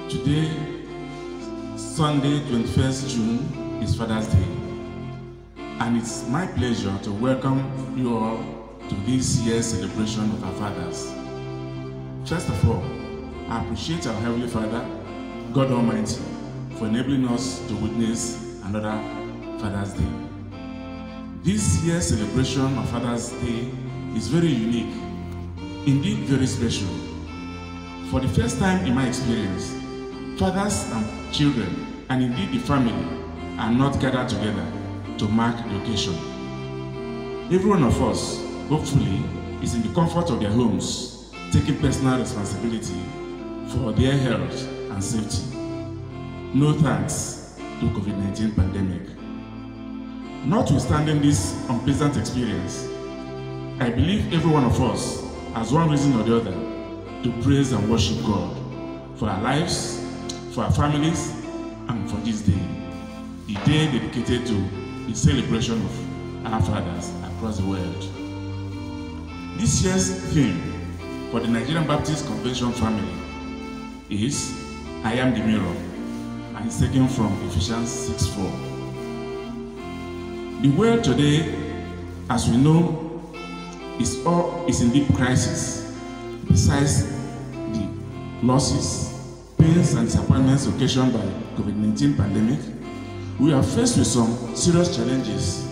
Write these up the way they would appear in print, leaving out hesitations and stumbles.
Today, Sunday, 21st June, is Father's Day. And it's my pleasure to welcome you all to this year's celebration of our fathers. First of all, I appreciate our Heavenly Father, God Almighty, for enabling us to witness another Father's Day. This year's celebration of Father's Day is very unique, indeed very special. For the first time in my experience, fathers and children, and indeed the family, are not gathered together to mark the occasion. Every one of us, hopefully, is in the comfort of their homes, taking personal responsibility for their health and safety. No thanks to COVID-19 pandemic. Notwithstanding this unpleasant experience, I believe every one of us has one reason or the other to praise and worship God for our lives, for our families, and for this day, the day dedicated to the celebration of our fathers across the world. This year's theme for the Nigerian Baptist Convention family is I Am the Mirror, and it's taken from Ephesians 6:4. The world today, as we know, is in deep crisis. Besides the losses, pains, and disappointments occasioned by COVID-19 pandemic, we are faced with some serious challenges.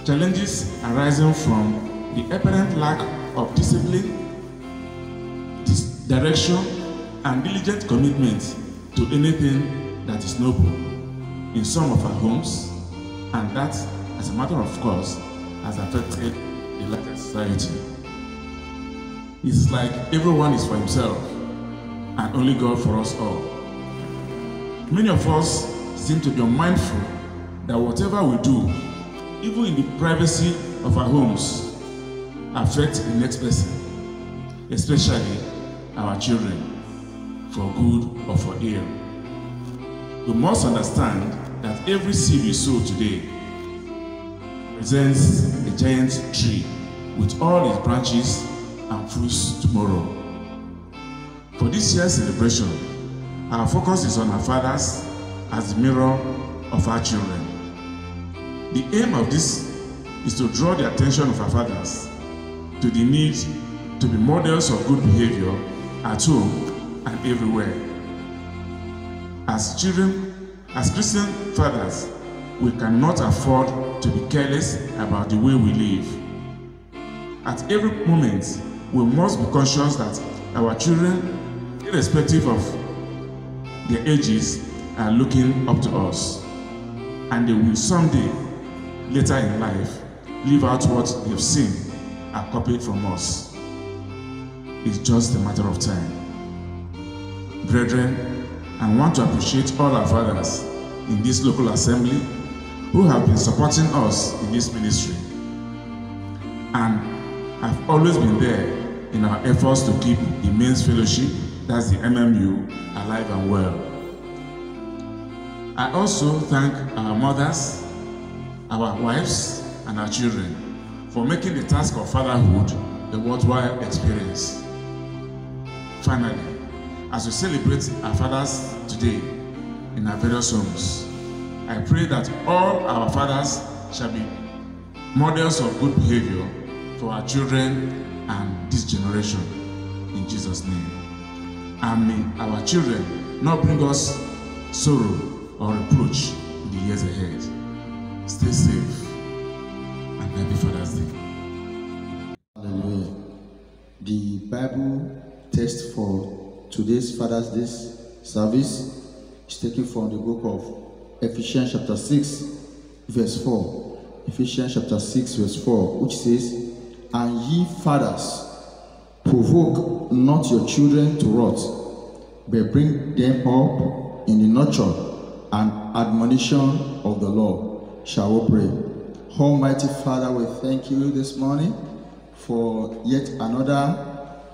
Challenges arising from the apparent lack of discipline, direction, and diligent commitment to anything that is noble in some of our homes, and that, as a matter of course, has affected the larger society. It's like everyone is for himself and only God for us all. Many of us seem to be unmindful that whatever we do, even in the privacy of our homes, affects the next person, especially our children, for good or for ill. We must understand that every seed we sow today represents a giant tree with all its branches and fruits tomorrow. For this year's celebration, our focus is on our fathers as the mirror of our children. The aim of this is to draw the attention of our fathers to the need to be models of good behavior at home and everywhere. As Christian fathers, we cannot afford to be careless about the way we live. At every moment, we must be conscious that our children, irrespective of their ages, are looking up to us, and they will someday, later in life, live out what they've seen and copied from us. It's just a matter of time. Brethren, I want to appreciate all our fathers in this local assembly who have been supporting us in this ministry, and have always been there in our efforts to keep the Men's Fellowship, that's the MMU, alive and well. I also thank our mothers, our wives, and our children for making the task of fatherhood a worthwhile experience. Finally, as we celebrate our fathers today in our various homes, I pray that all our fathers shall be models of good behavior for our children and this generation, in Jesus' name. And may our children not bring us sorrow or reproach in the years ahead. Stay safe and happy Father's Day. Hallelujah. The Bible text for today's Father's Day service is taken from the book of Ephesians chapter 6, verse 4. Ephesians chapter 6, verse 4, which says, "And ye fathers, provoke not your children to wrath, but bring them up in the nurture and admonition of the Lord." Shall we pray? Almighty Father, we thank you this morning for yet another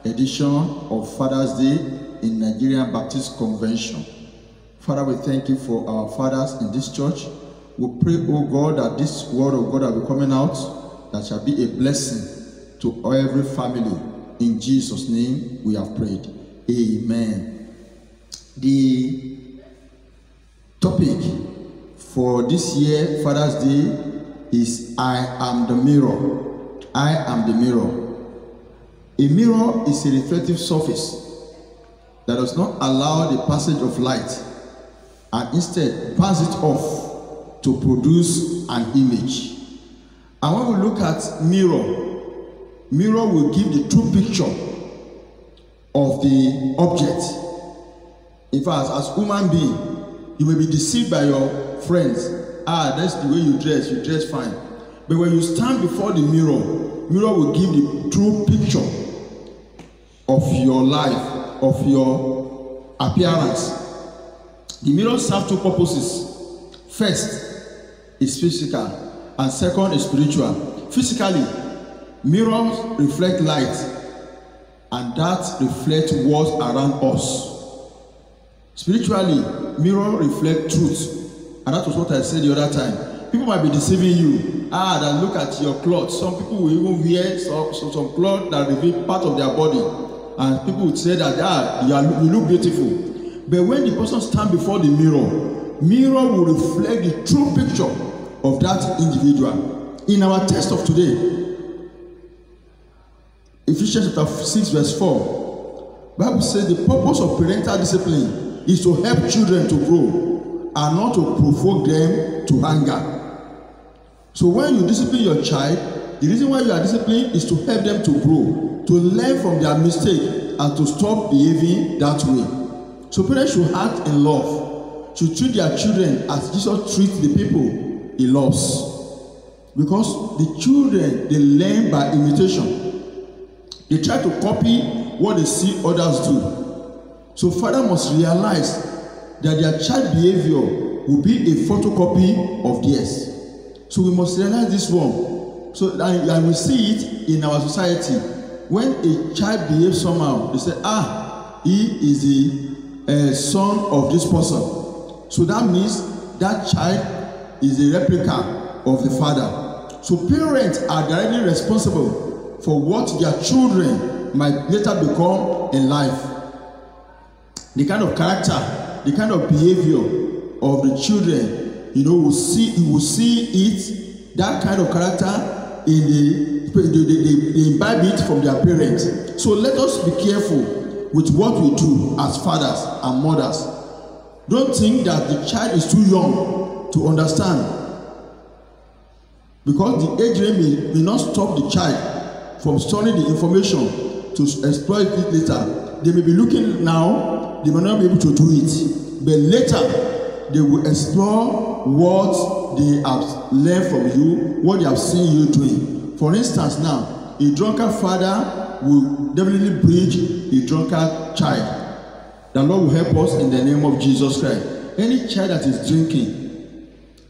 edition of Father's Day in Nigerian Baptist Convention. Father, we thank you for our fathers in this church. We pray, oh God, that this word of God will be coming out, that shall be a blessing to every family. In Jesus' name we have prayed. Amen. The topic for this year Father's Day is I am the mirror. I am the mirror. A mirror is a reflective surface that does not allow the passage of light and instead burns it off to produce an image. And when we look at mirror will give the true picture of the object. In fact, as human being, you may be deceived by your friends. That's the way you dress fine. But when you stand before the mirror will give the true picture of your life, of your appearance. The mirror serves two purposes. First is physical, and second is spiritual. Physically, mirrors reflect light, and that reflects what's around us. Spiritually, mirror reflect truth, and that was what I said the other time. People might be deceiving you. That look at your clothes. Some people will even wear some clothes that reveal part of their body, and people would say that you look beautiful. But when the person stands before the mirror will reflect the true picture of that individual. In our text of today, Ephesians chapter 6 verse 4, Bible says the purpose of parental discipline is to help children to grow and not to provoke them to anger. So when you discipline your child, the reason why you are disciplining is to help them to grow, to learn from their mistake and to stop behaving that way. So parents should act in love, should treat their children as Jesus treats the people he loves. Because the children, they learn by imitation. They try to copy what they see others do. So father must realize that their child behavior will be a photocopy of theirs. So we must realize this one. So and we see it in our society. When a child behaves somehow, they say, he is the son of this person. So that means that child is a replica of the father. So parents are directly responsible for what their children might later become in life. The kind of character, the kind of behavior of the children, you will see it, that kind of character they imbibe it from their parents. So let us be careful with what we do as fathers and mothers. Don't think that the child is too young to understand, because the age range may not stop the child from storing the information to exploit it later. They may be looking now, they may not be able to do it, but later they will explore what they have learned from you, what they have seen you doing. For instance, now, a drunkard father will definitely breed a drunkard child. The Lord will help us in the name of Jesus Christ. Any child that is drinking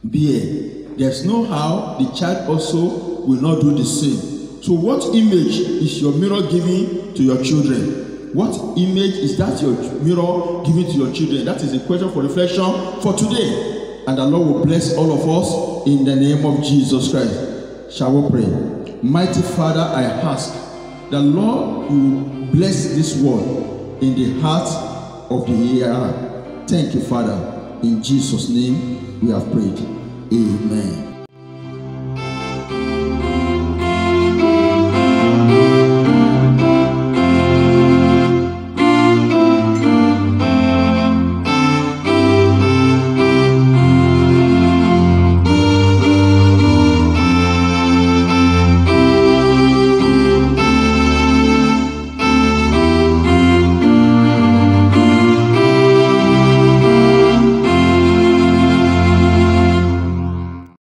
beer, there's no how the child also will not do the same. So what image is your mirror giving to your children? What image is that your mirror giving to your children? That is a question for reflection for today. And the Lord will bless all of us in the name of Jesus Christ. Shall we pray? Mighty Father, I ask the Lord will bless this word in the heart of the hearer. Thank you, Father. In Jesus' name we have prayed. Amen.